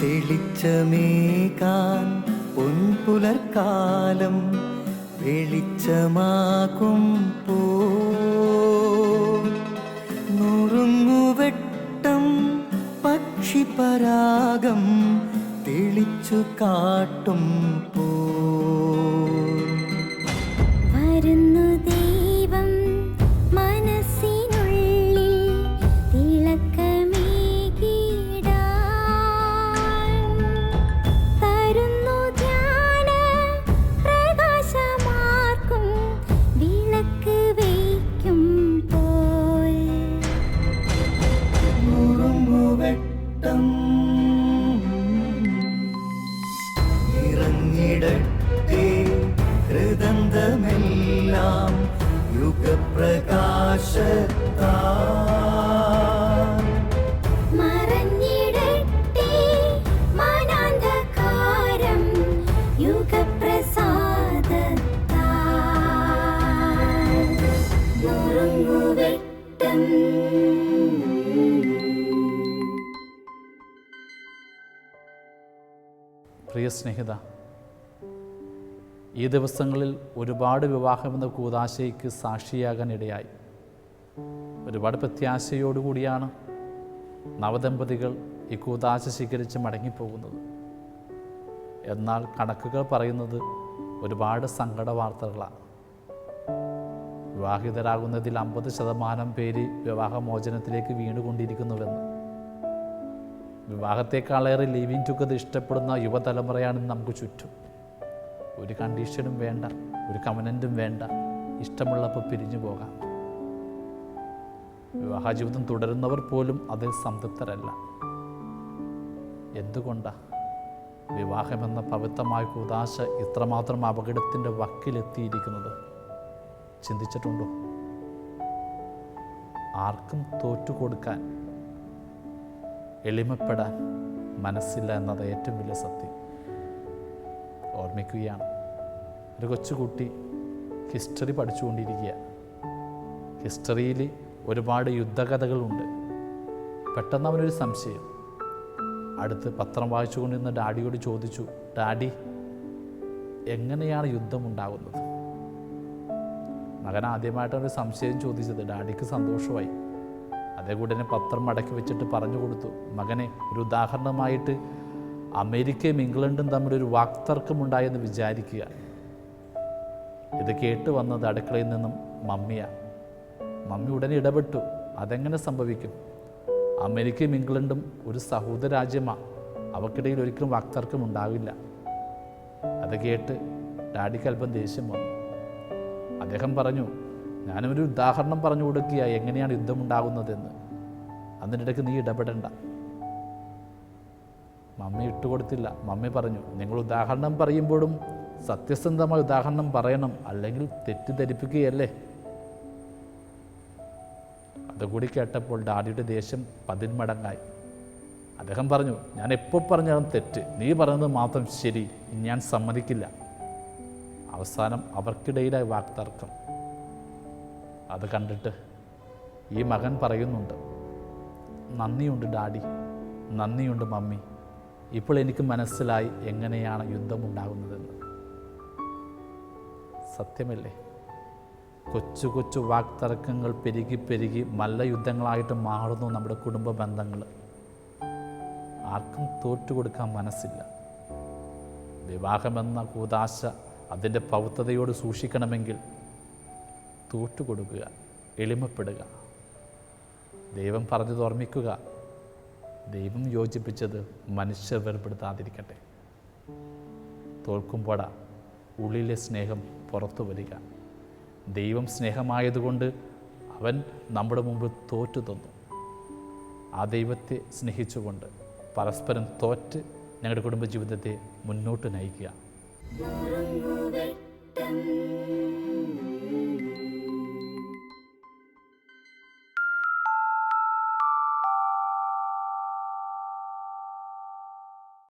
തെളിച്ചമേകാൻ പൊൻപുലർക്കാലം വെളിച്ചമാകും നുറുങ്ങുവെട്ടം പക്ഷിപരാഗം തെളിച്ചു കാട്ടും വരുന്നു ദൈവം മനസ്സിനുള്ളിൽ തിളക്കമേകിടാൻ തരുന്നു ധ്യാന പ്രകാശമാർക്കും വിളക്ക് വയ്ക്കും പോൽ നുറുങ്ങുവെട്ടം ഇറങ്ങിടട്ടെ ഹൃദന്തമെല്ലാം യുഗപ്രകാശത്താൽ മറഞ്ഞിടട്ടെ മനാന്ധകാരം യുഗപ്രസാദത്താൽ നുറുങ്ങുവെട്ടം. പ്രിയ സ്നേഹിത, ഈ ദിവസങ്ങളിൽ ഒരുപാട് വിവാഹമെന്ന കൂദാശയ്ക്ക് സാക്ഷിയാകാൻ ഇടയായി. ഒരുപാട് പ്രത്യാശയോടുകൂടിയാണ് നവദമ്പതികൾ ഈ കൂദാശ സ്വീകരിച്ച് മടങ്ങിപ്പോകുന്നത്. എന്നാൽ കണക്കുകൾ പറയുന്നത് ഒരുപാട് സങ്കട വാർത്തകളാണ്. വിവാഹിതരാകുന്നതിൽ 50% പേര് വിവാഹമോചനത്തിലേക്ക് വീണുകൊണ്ടിരിക്കുന്നുവെന്ന്. വിവാഹത്തെക്കാളേറെ ലിവിങ് ടുഗദർ ഇഷ്ടപ്പെടുന്ന യുവതലമുറയാണ് നമുക്ക് ചുറ്റും. ഒരു കണ്ടീഷനും വേണ്ട, ഒരു കമനൻറ്റും വേണ്ട, ഇഷ്ടമുള്ളപ്പോൾ പിരിഞ്ഞു പോകാം. വിവാഹ ജീവിതം തുടരുന്നവർ പോലും അതിൽ സംതൃപ്തരല്ല. എന്തുകൊണ്ടാണ് വിവാഹമെന്ന പവിത്രമായ കൂദാശ ഇത്രമാത്രം അപകടത്തിൻ്റെ വക്കിലെത്തിയിരിക്കുന്നത്? ചിന്തിച്ചിട്ടുണ്ടോ? ആർക്കും തോറ്റുകൊടുക്കാൻ, എളിമപ്പെടാൻ മനസ്സില്ല എന്നത് ഏറ്റവും വലിയ സത്യം. ഓർമ്മിക്കുകയാണ്, ഒരു കൊച്ചുകുട്ടി ഹിസ്റ്ററി പഠിച്ചുകൊണ്ടിരിക്കുക. ഹിസ്റ്ററിയിൽ ഒരുപാട് യുദ്ധകഥകളുണ്ട്. പെട്ടെന്ന് അവനൊരു സംശയം. അടുത്ത് പത്രം വായിച്ചുകൊണ്ടിരുന്ന ഡാഡിയോട് ചോദിച്ചു, ഡാഡി, എങ്ങനെയാണ് യുദ്ധമുണ്ടാകുന്നത്? മകൻ ആദ്യമായിട്ടൊരു സംശയം ചോദിച്ചത്. ഡാഡിക്ക് സന്തോഷമായി. അതേകൂടെ തന്നെ പത്രം മടക്കി വെച്ചിട്ട് പറഞ്ഞു കൊടുത്തു, മകനെ, ഒരു ഉദാഹരണമായിട്ട് അമേരിക്കയും ഇംഗ്ലണ്ടും തമ്മിലൊരു വാക്തർക്കമുണ്ടായെന്ന് വിചാരിക്കുക. ഇത് കേട്ട് വന്നത് അടുക്കളയിൽ നിന്നും മമ്മിയാണ്. മമ്മി ഉടനെ ഇടപെട്ടു. അതെങ്ങനെ സംഭവിക്കും? അമേരിക്കയും ഇംഗ്ലണ്ടും ഒരു സഹോദര രാജ്യമാണ്. അവക്കിടയിൽ ഒരിക്കലും വാക്തർക്കം ഉണ്ടാവില്ല. അത് കേട്ട് ഡാഡിക്ക് അല്പം ദേഷ്യം വന്നു. അദ്ദേഹം പറഞ്ഞു, ഞാനൊരു ഉദാഹരണം പറഞ്ഞു കൊടുക്കുക എങ്ങനെയാണ് യുദ്ധമുണ്ടാകുന്നതെന്ന്. അതിനിടയ്ക്ക് നീ ഇടപെടണ്ട. മമ്മി ഇട്ടുകൊടുത്തില്ല. മമ്മി പറഞ്ഞു, നിങ്ങൾ ഉദാഹരണം പറയുമ്പോഴും സത്യസന്ധമായ ഉദാഹരണം പറയണം, അല്ലെങ്കിൽ തെറ്റിദ്ധരിപ്പിക്കുകയല്ലേ. അതുകൂടി കേട്ടപ്പോൾ ഡാഡിയുടെ ദേഷ്യം 10 മടങ്ങായി. അദ്ദേഹം പറഞ്ഞു, ഞാൻ എപ്പോൾ പറഞ്ഞാലും തെറ്റ്, നീ പറയുന്നത് മാത്രം ശരി, ഞാൻ സമ്മതിക്കില്ല. അവസാനം അവർക്കിടയിലായി വാക്തർക്കം. അത് കണ്ടിട്ട് ഈ മകൻ പറയുന്നുണ്ട്, നന്ദിയുണ്ട് ഡാഡി, നന്ദിയുണ്ട് മമ്മി, ഇപ്പോൾ എനിക്ക് മനസ്സിലായി എങ്ങനെയാണ് യുദ്ധമുണ്ടാകുന്നതെന്ന്. സത്യമല്ലേ? കൊച്ചു കൊച്ചു വാക്തർക്കങ്ങൾ പെരുകി പെരുകി മല്ലയുദ്ധങ്ങളായിട്ട് മാറുന്നു നമ്മുടെ കുടുംബ ബന്ധങ്ങൾ. ആർക്കും തോറ്റുകൊടുക്കാൻ മനസ്സില്ല. വിവാഹമെന്ന കൂദാശ അതിൻ്റെ പവിത്രതയോട് സൂക്ഷിക്കണമെങ്കിൽ തോറ്റുകൊടുക്കുക, എളിമപ്പെടുക. ദൈവം പറഞ്ഞത് ഓർമ്മിക്കുക. ദൈവം യോജിപ്പിച്ചത് മനുഷ്യർ വേർപെടുത്താതിരിക്കട്ടെ. തോൽക്കുമ്പോഴാ ഉള്ളിലെ സ്നേഹം പുറത്തു വരിക. ദൈവം സ്നേഹമായതുകൊണ്ട് അവൻ നമ്മുടെ മുമ്പ് തോറ്റു തന്നു. ആ ദൈവത്തെ സ്നേഹിച്ചുകൊണ്ട് പരസ്പരം തോറ്റ് ഞങ്ങളുടെ കുടുംബജീവിതത്തെ മുന്നോട്ട് നയിക്കുക.